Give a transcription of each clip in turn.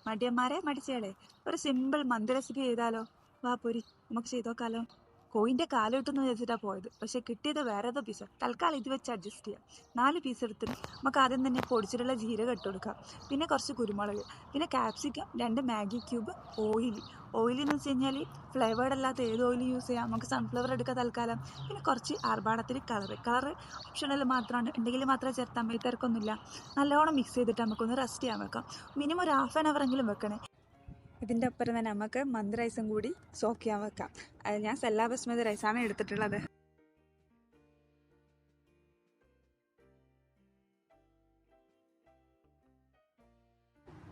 മടിയന്മാരെ മടിച്ചേളെ, ഒരു സിമ്പിൾ മന്തി റെസിപ്പി ചെയ്താലോ? വാ പൊരി, നമുക്ക് ചെയ്തോക്കാലോ. കോയിൻ്റെ കാലോട്ടെന്ന് വിചാരിച്ചിട്ടാണ് പോയത്, പക്ഷെ കിട്ടിയത് വേറെ ഏതോ പീസ്. തൽക്കാലം ഇത് വെച്ച് അഡ്ജസ്റ്റ് ചെയ്യാം. 4 പീസ് എടുത്തിട്ട് നമുക്ക് ആദ്യം തന്നെ പൊടിച്ചിട്ടുള്ള ജീരകം ഇട്ട് കൊടുക്കാം. പിന്നെ കുറച്ച് കുരുമുളക്, പിന്നെ ക്യാപ്സിക്കം, 2 മാഗി ക്യൂബ്, ഓയിൽ എന്ന് വെച്ച് കഴിഞ്ഞാൽ ഫ്ലേവേർഡ് അല്ലാത്ത ഏത് ഓയിൽ യൂസ് ചെയ്യാം. നമുക്ക് സൺഫ്ലവർ എടുക്കാം തൽക്കാലം. പിന്നെ കുറച്ച് ആർഭാടത്തിൽ കളർ ഓപ്ഷണൽ മാത്രമാണ്, ഉണ്ടെങ്കിൽ മാത്രമേ ചേർത്താൽ മതി, തിരക്കൊന്നുമില്ല. നല്ലോണം മിക്സ് ചെയ്തിട്ട് നമുക്കൊന്ന് റെസ്റ്റ് ചെയ്യാൻ വെക്കാം. മിനിമം ഒരു ഹാഫ് ആൻ അവർ എങ്കിലും വെക്കണേ. ഇതിൻ്റെ ഒപ്പം തന്നെ നമുക്ക് മന്തി റൈസും കൂടി സോക്ക് ചെയ്യാൻ വെക്കാം. ഞാൻ സെല്ലാ ബസ്മതി റൈസാണ് എടുത്തിട്ടുള്ളത്.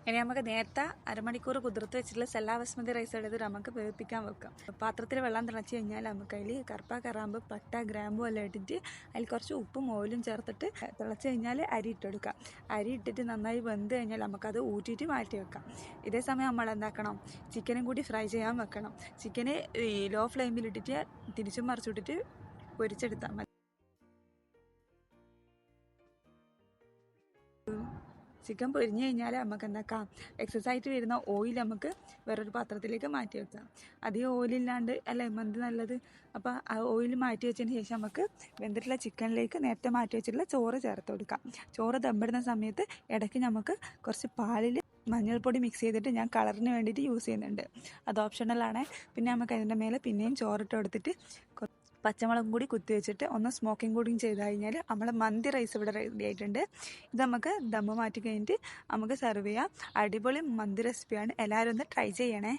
ഇനി നമുക്ക് നേരത്തെ അരമണിക്കൂർ കുതിർത്ത് വെച്ചിട്ടുള്ള സെല്ലാ ബസ്മതി റൈസ് എടുത്ത് നമുക്ക് വേവിപ്പിക്കാൻ വെക്കാം. പാത്രത്തിൽ വെള്ളം തിളച്ച് കഴിഞ്ഞാൽ നമുക്ക് അതിൽ കറുപ്പ, കറാമ്പ്, പട്ട, ഗ്രാമ്പു എല്ലാം ഇട്ടിട്ട് അതിൽ കുറച്ച് ഉപ്പും ഓയിലും ചേർത്തിട്ട് തിളച്ച് കഴിഞ്ഞാൽ അരി ഇട്ടെടുക്കാം. അരി ഇട്ടിട്ട് നന്നായി വെന്ത് കഴിഞ്ഞാൽ നമുക്കത് ഊറ്റിയിട്ട് മാറ്റി വെക്കാം. ഇതേ സമയം നമ്മൾ എന്താക്കണം, ചിക്കനും കൂടി ഫ്രൈ ചെയ്യാൻ വെക്കണം. ചിക്കന് ലോ ഫ്ലെയിമിലിട്ടിട്ട് തിരിച്ചും മറിച്ചിട്ടിട്ട് പൊരിച്ചെടുത്താൽ മതി. ചിക്കൻ പൊരിഞ്ഞ് കഴിഞ്ഞാൽ നമുക്ക് എന്താക്കാം, എക്സസ് ആയിട്ട് വരുന്ന ഓയിൽ നമുക്ക് വേറൊരു പാത്രത്തിലേക്ക് മാറ്റി വെക്കാം. അധികം ഓയിലില്ലാണ്ട് അല്ലേ മന്തി നല്ലത്. അപ്പോൾ ആ ഓയിൽ മാറ്റി വെച്ചതിന് ശേഷം നമുക്ക് വെന്തിട്ടുള്ള ചിക്കനിലേക്ക് നേരത്തെ മാറ്റി വെച്ചിട്ടുള്ള ചോറ് ചേർത്ത് കൊടുക്കാം. ചോറ് ദമ്മിടുന്ന സമയത്ത് ഇടയ്ക്ക് നമുക്ക് കുറച്ച് പാലിൽ മഞ്ഞൾപ്പൊടി മിക്സ് ചെയ്തിട്ട് ഞാൻ കളറിന് വേണ്ടിയിട്ട് യൂസ് ചെയ്യുന്നുണ്ട്. അത് ഓപ്ഷണലാണ്. പിന്നെ നമുക്ക് അതിൻ്റെ മേലെ പിന്നെയും ചോറിട്ട് കൊടുത്തിട്ട് പച്ചമുളകും കൂടി കുത്തി വെച്ചിട്ട് ഒന്ന് സ്മോക്കിംഗ് കൂടി ചെയ്ത് കഴിഞ്ഞാൽ നമ്മളെ മന്തി റൈസ് ഇവിടെ റെഡി ആയിട്ടുണ്ട്. ഇത് നമുക്ക് ദമ്മ് മാറ്റി കഴിഞ്ഞിട്ട് നമുക്ക് സെർവ് ചെയ്യാം. അടിപൊളി മന്തി റെസിപ്പിയാണ്. എല്ലാവരും ഒന്ന് ട്രൈ ചെയ്യണേ.